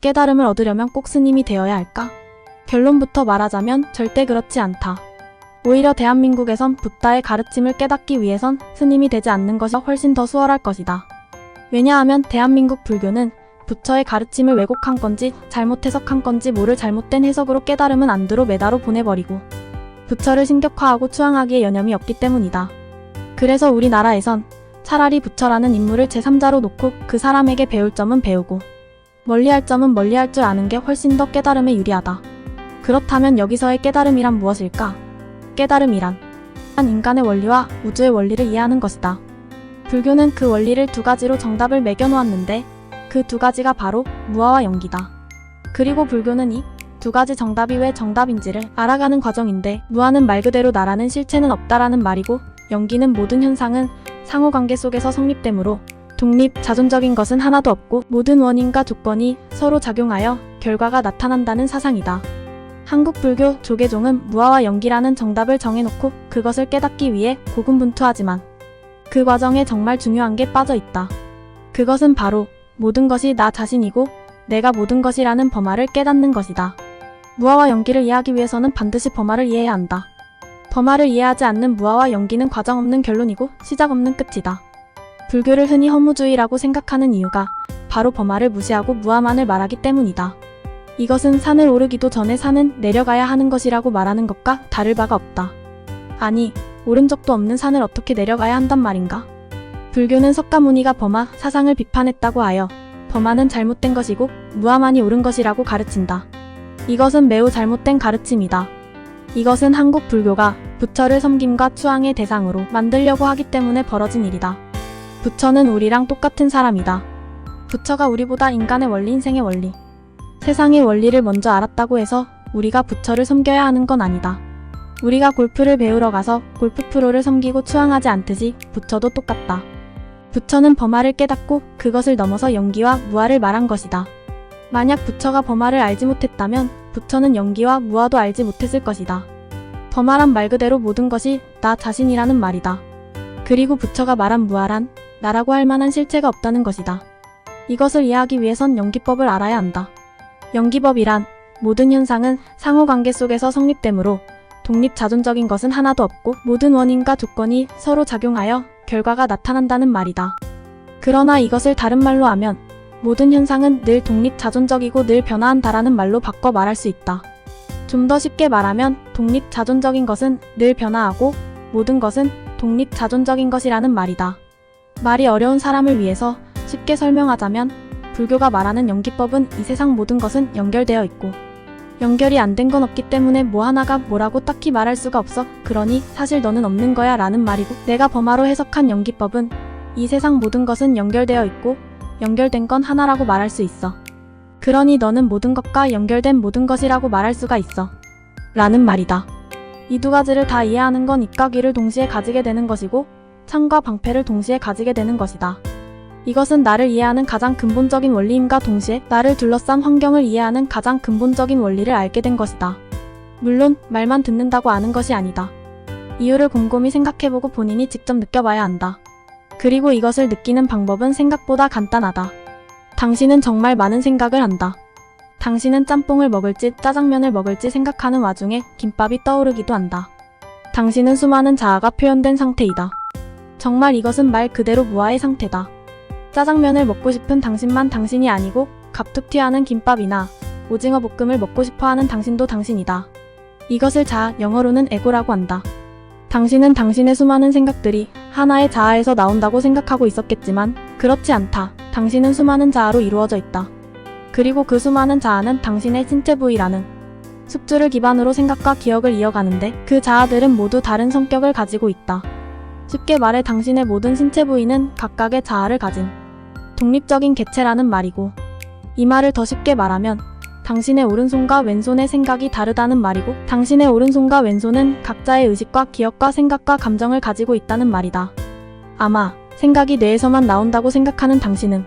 깨달음을 얻으려면 꼭 스님이 되어야 할까? 결론부터 말하자면 절대 그렇지 않다. 오히려 대한민국에선 붓다의 가르침을 깨닫기 위해선 스님이 되지 않는 것이 훨씬 더 수월할 것이다. 왜냐하면 대한민국 불교는 부처의 가르침을 왜곡한 건지 잘못 해석한 건지 모를 잘못된 해석으로 깨달음은 안드로 메다로 보내버리고 부처를 신격화하고 추앙하기에 여념이 없기 때문이다. 그래서 우리나라에선 차라리 부처라는 인물을 제3자로 놓고 그 사람에게 배울 점은 배우고 멀리할 점은 멀리할 줄 아는 게 훨씬 더 깨달음에 유리하다. 그렇다면 여기서의 깨달음이란 무엇일까? 깨달음이란 인간의 원리와 우주의 원리를 이해하는 것이다. 불교는 그 원리를 두 가지로 정답을 매겨놓았는데 그 두 가지가 바로 무아와 영기다. 그리고 불교는 이 두 가지 정답이 왜 정답인지를 알아가는 과정인데, 무아는 말 그대로 나라는 실체는 없다라는 말이고, 영기는 모든 현상은 상호관계 속에서 성립되므로 독립, 자존적인 것은 하나도 없고 모든 원인과 조건이 서로 작용하여 결과가 나타난다는 사상이다. 한국 불교 조계종은 무아와 영기라는 정답을 정해놓고 그것을 깨닫기 위해 고군분투하지만 그 과정에 정말 중요한 게 빠져있다. 그것은 바로 모든 것이 나 자신이고 내가 모든 것이라는 범화를 깨닫는 것이다. 무아와 영기를 이해하기 위해서는 반드시 범화를 이해해야 한다. 범화를 이해하지 않는 무아와 영기는 과정 없는 결론이고 시작 없는 끝이다. 불교를 흔히 허무주의라고 생각하는 이유가 바로 범화를 무시하고 무아만을 말하기 때문이다. 이것은 산을 오르기도 전에 산은 내려가야 하는 것이라고 말하는 것과 다를 바가 없다. 아니, 오른 적도 없는 산을 어떻게 내려가야 한단 말인가? 불교는 석가모니가 범화, 사상을 비판했다고 하여 범화는 잘못된 것이고 무아만이 옳은 것이라고 가르친다. 이것은 매우 잘못된 가르침이다. 이것은 한국 불교가 부처를 섬김과 추앙의 대상으로 만들려고 하기 때문에 벌어진 일이다. 부처는 우리랑 똑같은 사람이다. 부처가 우리보다 인간의 원리, 인생의 원리, 세상의 원리를 먼저 알았다고 해서 우리가 부처를 섬겨야 하는 건 아니다. 우리가 골프를 배우러 가서 골프 프로를 섬기고 추앙하지 않듯이 부처도 똑같다. 부처는 범화를 깨닫고 그것을 넘어서 영기와 무아를 말한 것이다. 만약 부처가 범화를 알지 못했다면 부처는 영기와 무아도 알지 못했을 것이다. 범화란 말 그대로 모든 것이 나 자신이라는 말이다. 그리고 부처가 말한 무아란 나라고 할 만한 실체가 없다는 것이다. 이것을 이해하기 위해선 영기법을 알아야 한다. 영기법이란 모든 현상은 상호관계 속에서 성립되므로 독립 자존적인 것은 하나도 없고 모든 원인과 조건이 서로 작용하여 결과가 나타난다는 말이다. 그러나 이것을 다른 말로 하면 모든 현상은 늘 독립 자존적이고 늘 변화한다라는 말로 바꿔 말할 수 있다. 좀 더 쉽게 말하면 독립 자존적인 것은 늘 변화하고 모든 것은 독립 자존적인 것이라는 말이다. 말이 어려운 사람을 위해서 쉽게 설명하자면 불교가 말하는 영기법은 이 세상 모든 것은 연결되어 있고 연결이 안 된 건 없기 때문에 뭐 하나가 뭐라고 딱히 말할 수가 없어. 그러니 사실 너는 없는 거야 라는 말이고, 내가 범화로 해석한 영기법은 이 세상 모든 것은 연결되어 있고 연결된 건 하나라고 말할 수 있어. 그러니 너는 모든 것과 연결된 모든 것이라고 말할 수가 있어 라는 말이다. 이 두 가지를 다 이해하는 건 입과 귀를 동시에 가지게 되는 것이고 창과 방패를 동시에 가지게 되는 것이다. 이것은 나를 이해하는 가장 근본적인 원리임과 동시에 나를 둘러싼 환경을 이해하는 가장 근본적인 원리를 알게 된 것이다. 물론 말만 듣는다고 아는 것이 아니다. 이유를 곰곰이 생각해보고 본인이 직접 느껴봐야 한다. 그리고 이것을 느끼는 방법은 생각보다 간단하다. 당신은 정말 많은 생각을 한다. 당신은 짬뽕을 먹을지 짜장면을 먹을지 생각하는 와중에 김밥이 떠오르기도 한다. 당신은 수많은 자아가 표현된 상태이다. 정말 이것은 말 그대로 무아의 상태다. 짜장면을 먹고 싶은 당신만 당신이 아니고 갑툭 튀어나오는 김밥이나 오징어 볶음을 먹고 싶어하는 당신도 당신이다. 이것을 자아, 영어로는 에고라고 한다. 당신은 당신의 수많은 생각들이 하나의 자아에서 나온다고 생각하고 있었겠지만 그렇지 않다. 당신은 수많은 자아로 이루어져 있다. 그리고 그 수많은 자아는 당신의 신체 부위라는 숙주를 기반으로 생각과 기억을 이어가는데 그 자아들은 모두 다른 성격을 가지고 있다. 쉽게 말해 당신의 모든 신체 부위는 각각의 자아를 가진 독립적인 개체라는 말이고, 이 말을 더 쉽게 말하면 당신의 오른손과 왼손의 생각이 다르다는 말이고, 당신의 오른손과 왼손은 각자의 의식과 기억과 생각과 감정을 가지고 있다는 말이다. 아마 생각이 뇌에서만 나온다고 생각하는 당신은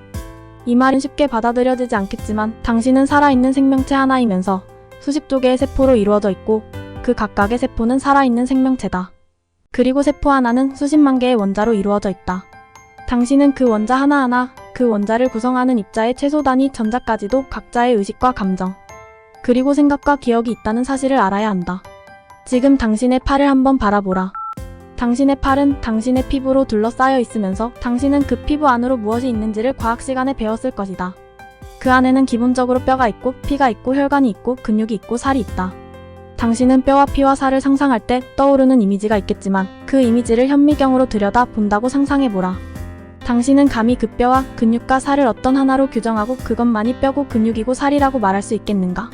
이 말은 쉽게 받아들여지지 않겠지만 당신은 살아있는 생명체 하나이면서 수십조 개의 세포로 이루어져 있고 그 각각의 세포는 살아있는 생명체다. 그리고 세포 하나는 수십만 개의 원자로 이루어져 있다. 당신은 그 원자 하나하나, 그 원자를 구성하는 입자의 최소 단위 전자까지도 각자의 의식과 감정, 그리고 생각과 기억이 있다는 사실을 알아야 한다. 지금 당신의 팔을 한번 바라보라. 당신의 팔은 당신의 피부로 둘러싸여 있으면서 당신은 그 피부 안으로 무엇이 있는지를 과학 시간에 배웠을 것이다. 그 안에는 기본적으로 뼈가 있고 피가 있고 혈관이 있고 근육이 있고 살이 있다. 당신은 뼈와 피와 살을 상상할 때 떠오르는 이미지가 있겠지만 그 이미지를 현미경으로 들여다 본다고 상상해보라. 당신은 감히 그 뼈와 근육과 살을 어떤 하나로 규정하고 그것만이 뼈고 근육이고 살이라고 말할 수 있겠는가?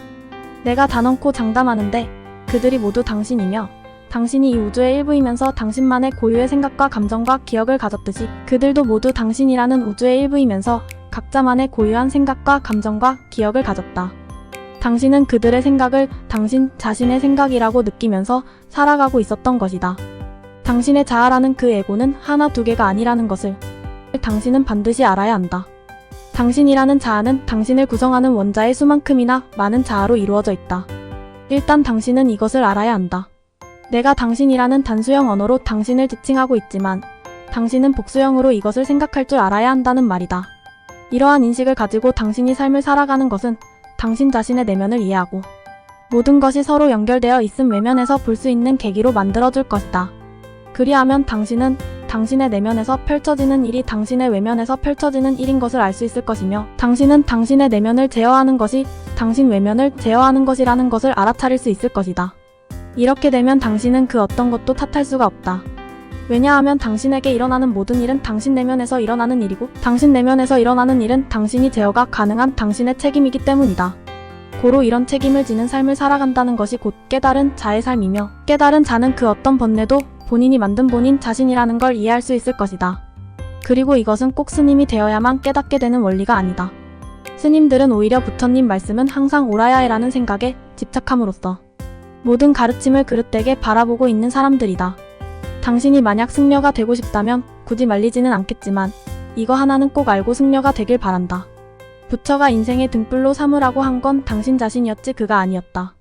내가 단언코 장담하는데 그들이 모두 당신이며 당신이 이 우주의 일부이면서 당신만의 고유의 생각과 감정과 기억을 가졌듯이 그들도 모두 당신이라는 우주의 일부이면서 각자만의 고유한 생각과 감정과 기억을 가졌다. 당신은 그들의 생각을 당신 자신의 생각이라고 느끼면서 살아가고 있었던 것이다. 당신의 자아라는 그 에고는 하나 두 개가 아니라는 것을 당신은 반드시 알아야 한다. 당신이라는 자아는 당신을 구성하는 원자의 수만큼이나 많은 자아로 이루어져 있다. 일단 당신은 이것을 알아야 한다. 내가 당신이라는 단수형 언어로 당신을 지칭하고 있지만 당신은 복수형으로 이것을 생각할 줄 알아야 한다는 말이다. 이러한 인식을 가지고 당신이 삶을 살아가는 것은 당신 자신의 내면을 이해하고 모든 것이 서로 연결되어 있음 외면에서 볼 수 있는 계기로 만들어줄 것이다. 그리하면 당신은 당신의 내면에서 펼쳐지는 일이 당신의 외면에서 펼쳐지는 일인 것을 알 수 있을 것이며 당신은 당신의 내면을 제어하는 것이 당신 외면을 제어하는 것이라는 것을 알아차릴 수 있을 것이다. 이렇게 되면 당신은 그 어떤 것도 탓할 수가 없다. 왜냐하면 당신에게 일어나는 모든 일은 당신 내면에서 일어나는 일이고 당신 내면에서 일어나는 일은 당신이 제어가 가능한 당신의 책임이기 때문이다. 고로 이런 책임을 지는 삶을 살아간다는 것이 곧 깨달은 자의 삶이며 깨달은 자는 그 어떤 번뇌도 본인이 만든 본인 자신이라는 걸 이해할 수 있을 것이다. 그리고 이것은 꼭 스님이 되어야만 깨닫게 되는 원리가 아니다. 스님들은 오히려 부처님 말씀은 항상 옳아야 해라는 생각에 집착함으로써 모든 가르침을 그릇되게 바라보고 있는 사람들이다. 당신이 만약 승려가 되고 싶다면 굳이 말리지는 않겠지만 이거 하나는 꼭 알고 승려가 되길 바란다. 부처가 인생의 등불로 삼으라고 한 건 당신 자신이었지 그가 아니었다.